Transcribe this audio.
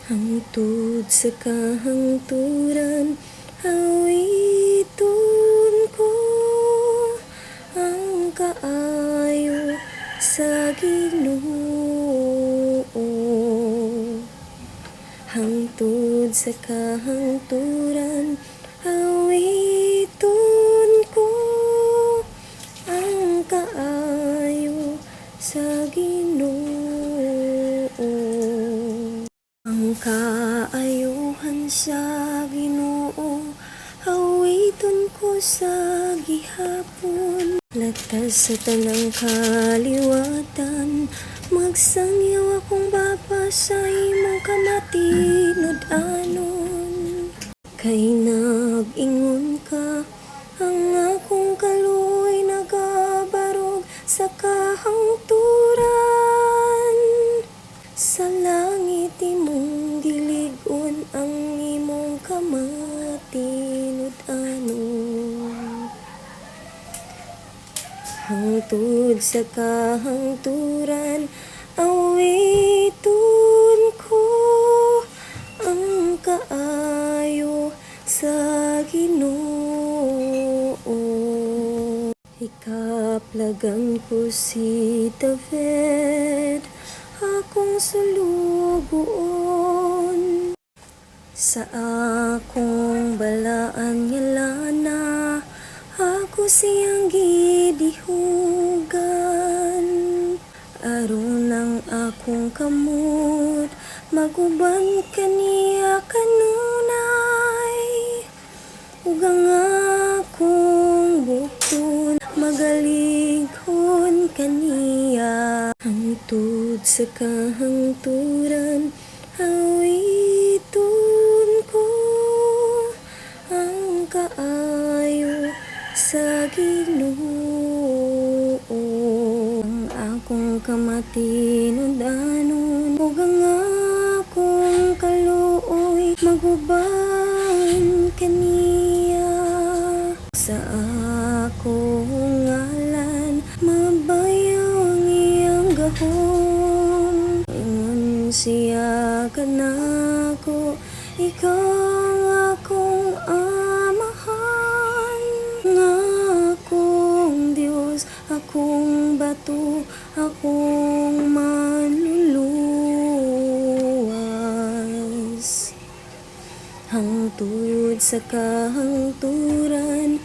Hangtod sa kahangturan, awiton ko ang kaayo sa Ginoo. Hangtod sa kahangturan, awiton ko ang kaayo sa Ginoo. Ang kaayuhan sa Ginoo, awiton ko sa gihapon. Latas sa tanang kaliwatan, magsangyaw akong baba sa imong kamatinud-anon. Kay nag-ingon ka, ang akong kaluoy nagabarog sa kahangturan. Sa langit imong diligon ang imong kamatinud-anon. Hangtod sa kahangturan, awiton ko ang kaayo sa Ginoo. Ikaplagan ko si David, akong sulugoon. Sa akong balaan nga lana, ako siyang gidihugan. Aron ang akong kamot, maguban kaniya kanunay. Ug ang akong bukton, magalighon kaniya. Hangtod sa kahangturan, awiton ko ang kaayo sa Ginoo. Ang akong kamatinud-anon, ug ang akong kaluoy, maguban kaniya. Sa akong ngalan, mabayaw ang iyang gahom. Ingon siya kanako, ikaw ang akong amahan. Nga akong Diyos, akong bato, akong manluluwas. Hangtod sa kahangturan,